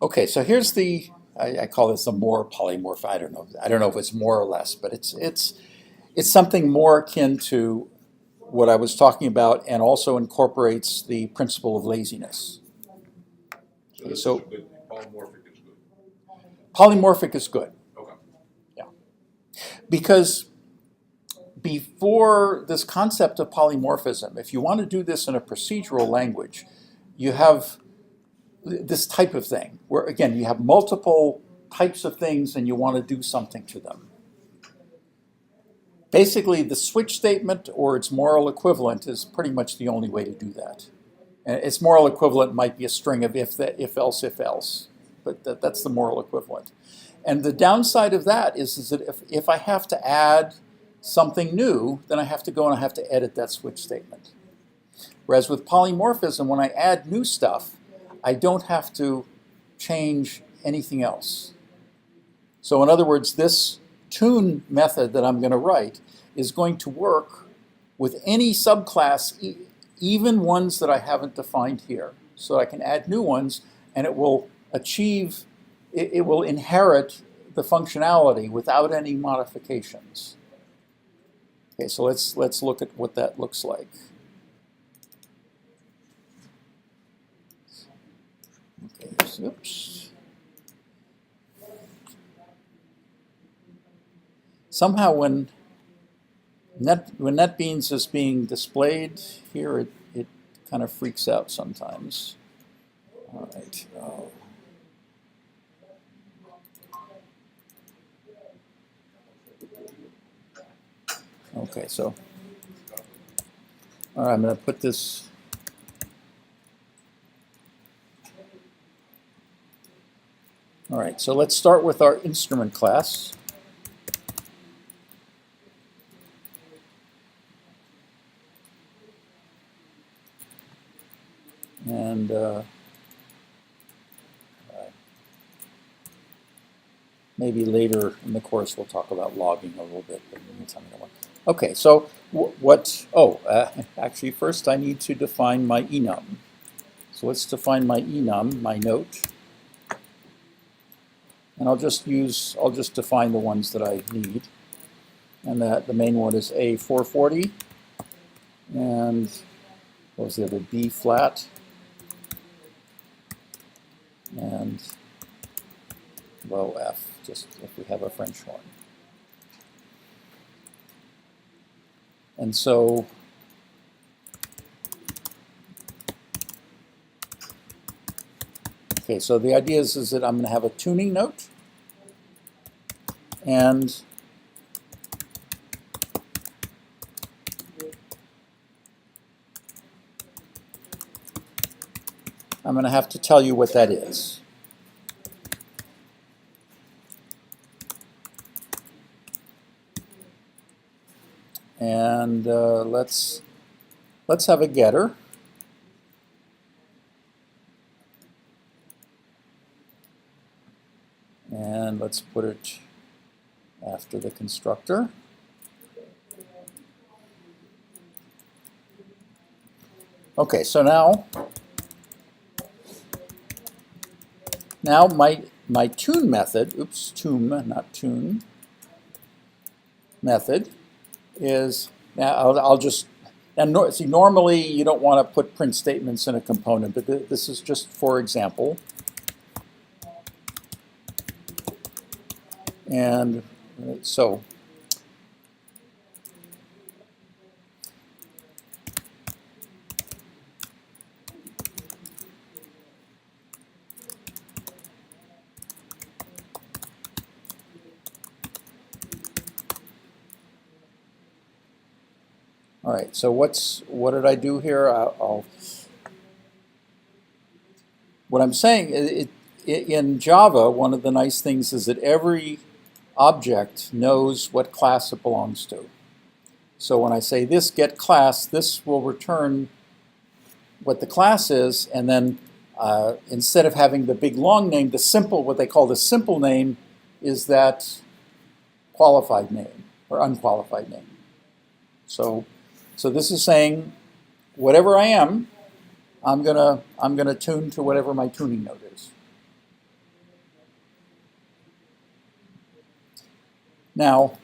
Okay, so here's I call this a more polymorph. I don't know if it's more or less, but it's something more akin to what I was talking about, and also incorporates the principle of laziness. So Okay, this is a so good, polymorphic is good. polymorphic is good, Okay. yeah, because before this concept of polymorphism, if you want to do this in a procedural language, you have this type of thing where, again, you have multiple types of things and you want to do something to them. Basically, the switch statement or its moral equivalent is pretty much the only way to do that. And its moral equivalent might be a string of if else, but that's the moral equivalent. And the downside of that is that if I have to add something new, then I have to go and I have to edit that switch statement. Whereas with polymorphism, when I add new stuff, I don't have to change anything else. So in other words, this tune method that I'm going to write is going to work with any subclass, even ones that I haven't defined here. So I can add new ones, and it will it will inherit the functionality without any modifications. Okay, so let's look at what that looks like. Okay, oops. Somehow when NetBeans is being displayed here, it kind of freaks out sometimes. All right. Oh. Okay, so all right, I'm going to put this. All right, so let's start with our instrument class. And maybe later in the course we'll talk about logging a little bit. But in the meantime, I don't want. Okay, so actually first I need to define my enum. So let's define my enum, my note. And I'll just define the ones that I need. And that the main one is A440. And what was the other? B flat. And low F, just if we have a French horn. And so okay, so the idea is that I'm going to have a tuning note, and I'm going to have to tell you what that is. And let's have a getter. And let's put it after the constructor. Okay, so now my tune method, oops, tune, not tune, method is, now I'll just, and see, normally you don't want to put print statements in a component, but this is just for example. And so all right, so what did I do here? What I'm saying, in Java, one of the nice things is that every object knows what class it belongs to. So when I say this get class, this will return what the class is, and then instead of having the big long name, what they call the simple name is that qualified name or unqualified name. So this is saying whatever I am, I'm gonna tune to whatever my tuning note is. Now,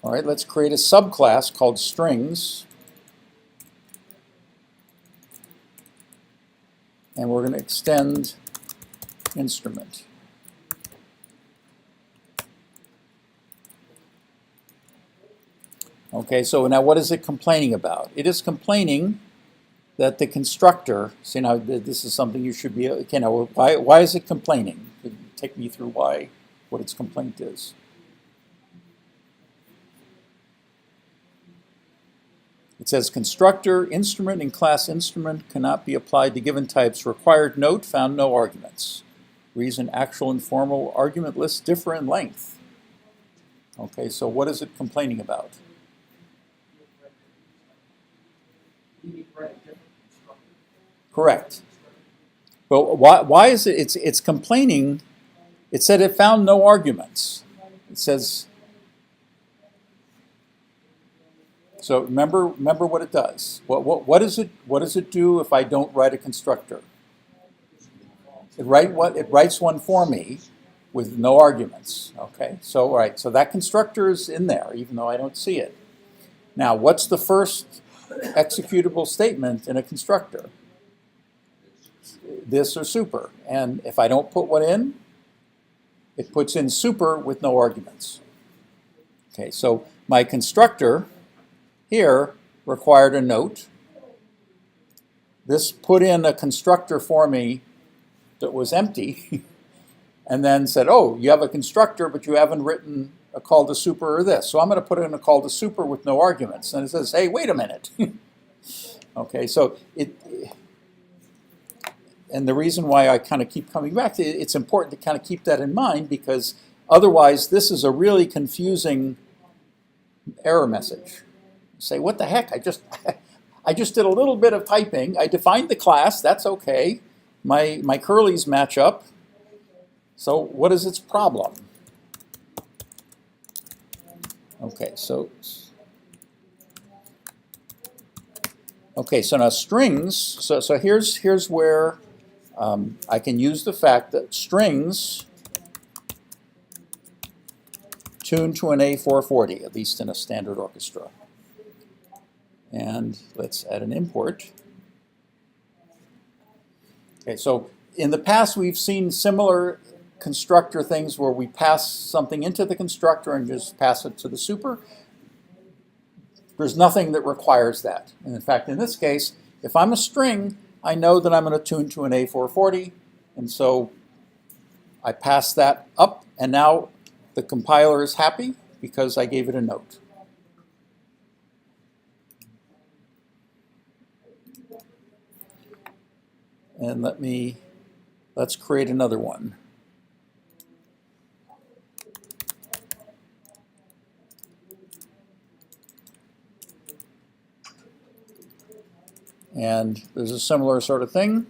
all right, let's create a subclass called strings. And we're going to extend instrument. Okay, so now what is it complaining about? It is complaining that the constructor, see now this is something you should be, okay, now why is it complaining? Take me through what its complaint is. It says constructor, instrument, and class instrument cannot be applied to given types. Required note, found no arguments. Reason, actual and formal argument lists differ in length. Okay, so what is it complaining about? Correct. But why is it, it's complaining, it said it found no arguments. It says, so remember what it does. What does it do if I don't write a constructor? It writes one for me with no arguments. Okay, so all right, so that constructor is in there, even though I don't see it. Now, what's the first executable statement in a constructor? This or super. And if I don't put one in, it puts in super with no arguments. Okay, so my constructor here required a note. This put in a constructor for me that was empty and then said, oh, you have a constructor, but you haven't written a call to super or this. So I'm going to put in a call to super with no arguments. And it says, hey, wait a minute. Okay, so and the reason why I kind of keep coming back to it, it's important to kind of keep that in mind, because otherwise this is a really confusing error message. Say, what the heck? I just did a little bit of typing. I defined the class. That's okay. My curlies match up. So what is its problem? Okay, so now strings. So here's where I can use the fact that strings tune to an A440, at least in a standard orchestra. And let's add an import. Okay, so in the past we've seen similar constructor things where we pass something into the constructor and just pass it to the super. There's nothing that requires that. And in fact, in this case, if I'm a string, I know that I'm going to tune to an A440, and so I pass that up, and now the compiler is happy because I gave it a note. And let's create another one. And there's a similar sort of thing.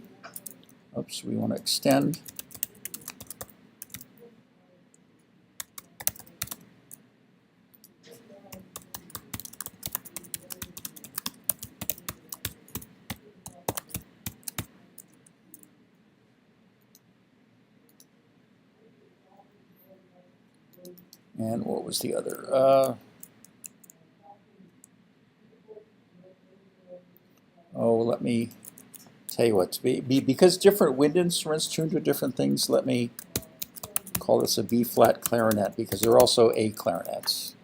Oops, we want to extend. And what was the other? Let me tell you what. Because different wind instruments tune to different things, let me call this a B-flat clarinet, because there are also A clarinets.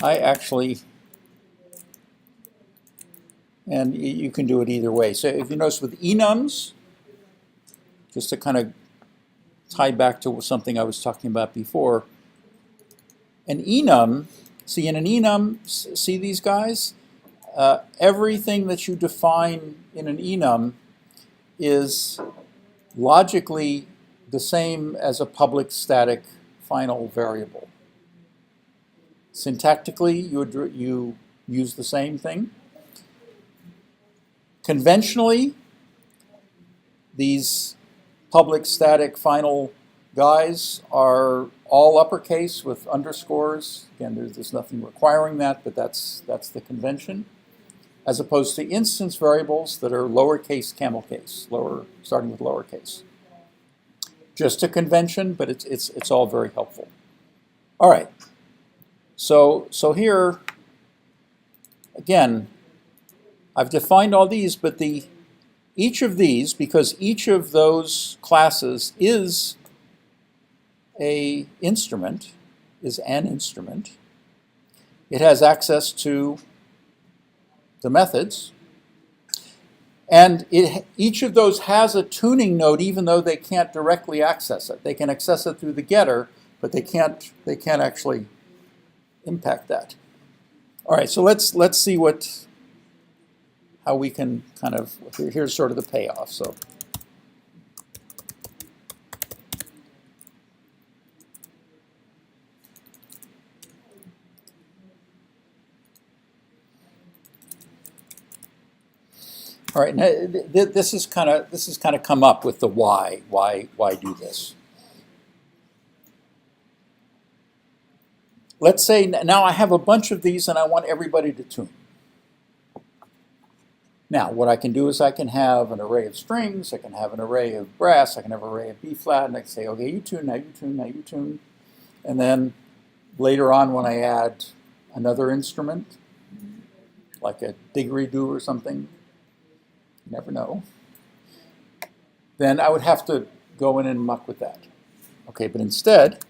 I actually, and you can do it either way. So if you notice with enums, just to kind of tie back to something I was talking about before, an enum, see in an enum, see these guys? Everything that you define in an enum is logically the same as a public static final variable. Syntactically, you use the same thing. Conventionally, these public static final guys are all uppercase with underscores. Again, there's nothing requiring that, but that's the convention. As opposed to instance variables that are lowercase camel case, starting with lowercase. Just a convention, but it's all very helpful. All right. So here, again, I've defined all these, but each of these, because each of those classes is an instrument, it has access to the methods, and each of those has a tuning node, even though they can't directly access it. They can access it through the getter, but they can't actually impact that. All right, so let's see how we can kind of, here's sort of the payoff. So all right, now this is kind of come up with the why do this. Let's say now I have a bunch of these and I want everybody to tune. Now, what I can do is I can have an array of strings, I can have an array of brass, I can have an array of B flat, and I can say, okay, you tune, now you tune, now you tune. And then later on when I add another instrument, like a didgeridoo or something, you never know, then I would have to go in and muck with that. Okay, but instead,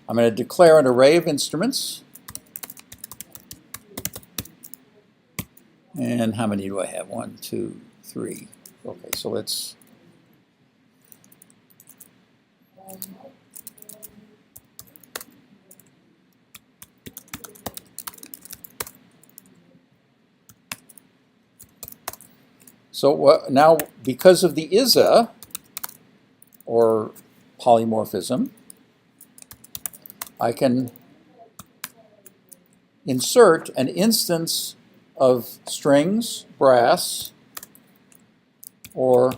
I'm going to declare an array of instruments. And how many do I have? 1, 2, 3. Okay, so let's... So now, because of the ISA, or polymorphism, I can insert an instance of strings, brass, or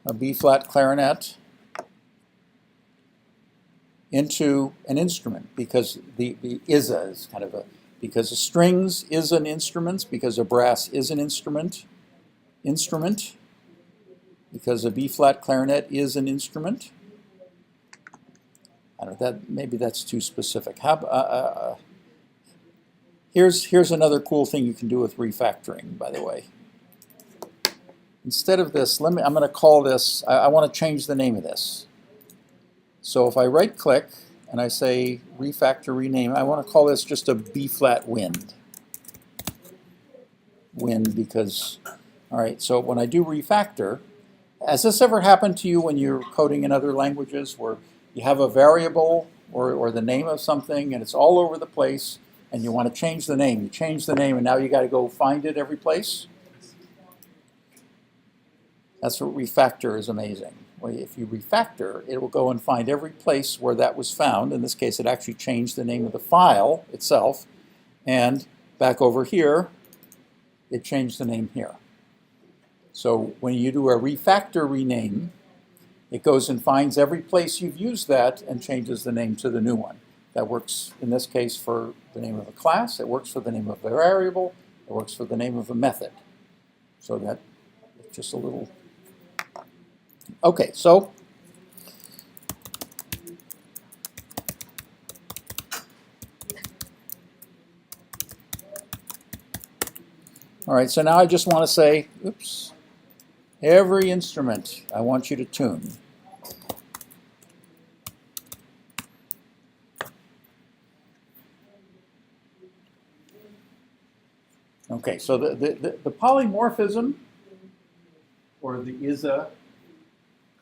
a B-flat clarinet into an instrument, because the ISA is kind of a, because the strings is an instrument, because a brass is an instrument, because a B-flat clarinet is an instrument. I don't know, maybe that's too specific. Here's another cool thing you can do with refactoring, by the way. Instead of this, I'm going to call this, I want to change the name of this. So if I right-click and I say refactor, rename, I want to call this just a B-flat wind. Wind because, all right, so when I do refactor, has this ever happened to you when you're coding in other languages where you have a variable or the name of something and it's all over the place and you want to change the name? You change the name and now you got to go find it every place? That's what refactor is amazing. Well, if you refactor, it will go and find every place where that was found. In this case, it actually changed the name of the file itself. And back over here, it changed the name here. So when you do a refactor rename, it goes and finds every place you've used that and changes the name to the new one. That works, in this case, for the name of a class. It works for the name of a variable. It works for the name of a method. So that, it's just a little... Okay, so... All right, so now I just want to say, oops, every instrument I want you to tune. Okay, so the polymorphism, or the ISA,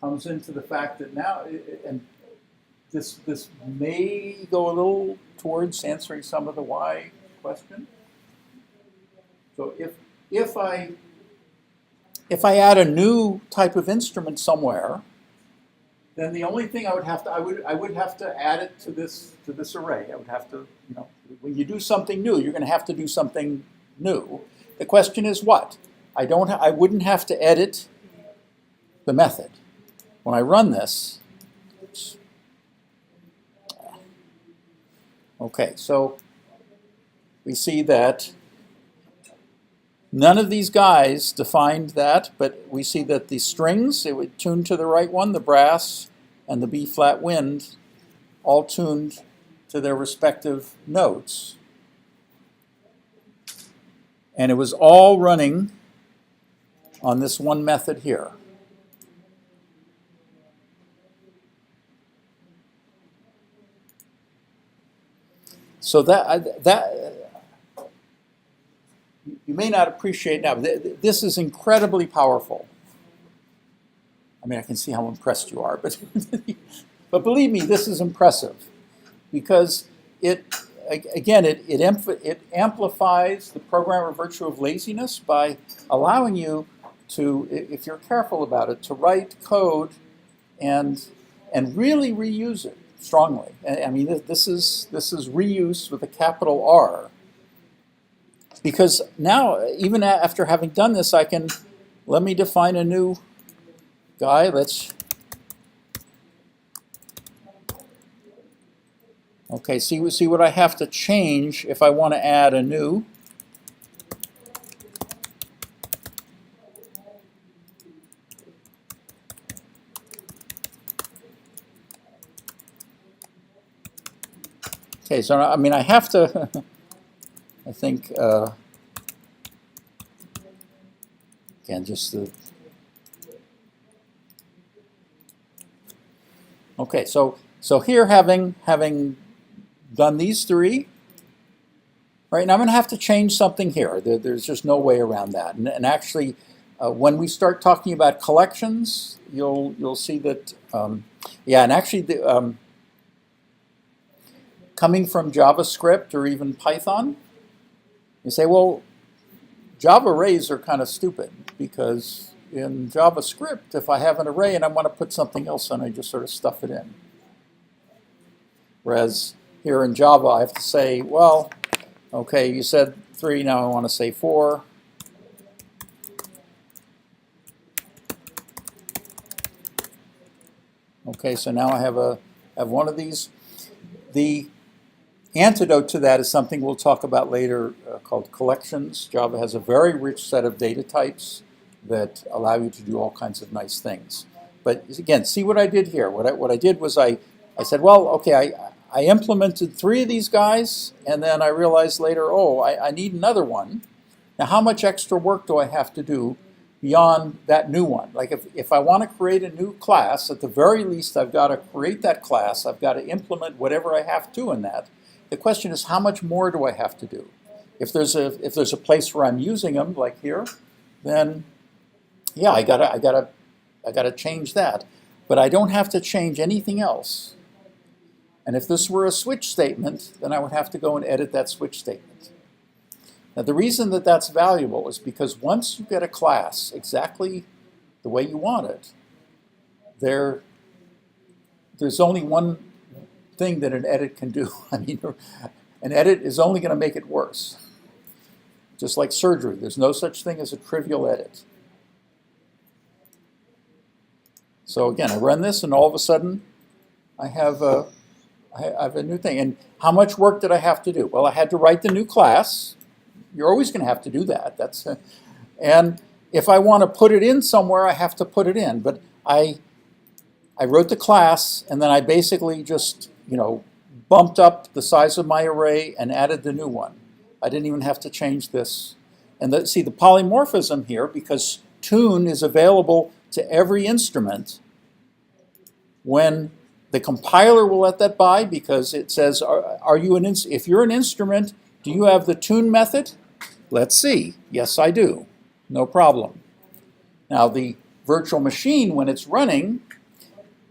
comes into the fact that now, and this may go a little towards answering some of the why question. So if I add a new type of instrument somewhere, then the only thing I would have to add it to this array. I would have to, when you do something new, you're going to have to do something new. The question is what? I wouldn't have to edit the method. When I run this, oops. Okay, so we see that none of these guys defined that, but we see that the strings, it would tune to the right one, the brass and the B flat wind, all tuned to their respective notes. And it was all running on this one method here. So that you may not appreciate now. This is incredibly powerful. I mean, I can see how impressed you are, but believe me, this is impressive because it amplifies the programmer virtue of laziness by allowing you to, if you're careful about it, to write code and really reuse it strongly. I mean, this is reuse with a capital R. Because now, even after having done this, let me define a new guy. Okay, see what I have to change if I want to add a new. Okay, so I mean, I have to, I think, again, just the, okay, so here having done these three, right, now I'm going to have to change something here. There's just no way around that. And actually, when we start talking about collections, you'll see that, yeah, and actually, coming from JavaScript or even Python, you say, well, Java arrays are kind of stupid because in JavaScript, if I have an array and I want to put something else in, I just sort of stuff it in. Whereas here in Java, I have to say, well, okay, you said 3, now I want to say 4. Okay, so now I have one of these. The antidote to that is something we'll talk about later called collections. Java has a very rich set of data types that allow you to do all kinds of nice things. But again, see what I did here. What I did was I said, well, okay, I implemented 3 of these guys, and then I realized later, oh, I need another one. Now, how much extra work do I have to do beyond that new one? Like if I want to create a new class, at the very least, I've got to create that class. I've got to implement whatever I have to in that. The question is, how much more do I have to do? If there's a place where I'm using them, like here, then yeah, I gotta change that. But I don't have to change anything else. And if this were a switch statement, then I would have to go and edit that switch statement. Now the reason that that's valuable is because once you get a class exactly the way you want it, there's only one thing that an edit can do. I mean, an edit is only going to make it worse. Just like surgery, there's no such thing as a trivial edit. So again, I run this, and all of a sudden, I have a new thing. And how much work did I have to do? Well, I had to write the new class. You're always going to have to do that. And if I want to put it in somewhere, I have to put it in. But I wrote the class, and then I basically just bumped up the size of my array and added the new one. I didn't even have to change this. And see the polymorphism here, because tune is available to every instrument, when the compiler will let that by, because it says, if you're an instrument, do you have the tune method? Let's see. Yes, I do. No problem. Now the virtual machine, when it's running,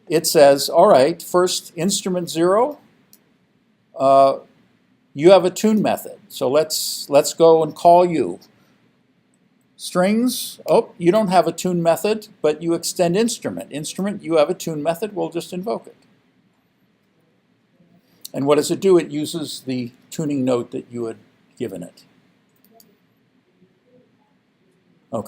it says, all right, first instrument 0, you have a tune method. So let's go and call you. Strings, oh, you don't have a tune method, but you extend instrument. Instrument, you have a tune method, we'll just invoke it. And what does it do? It uses the tuning note that you had given it.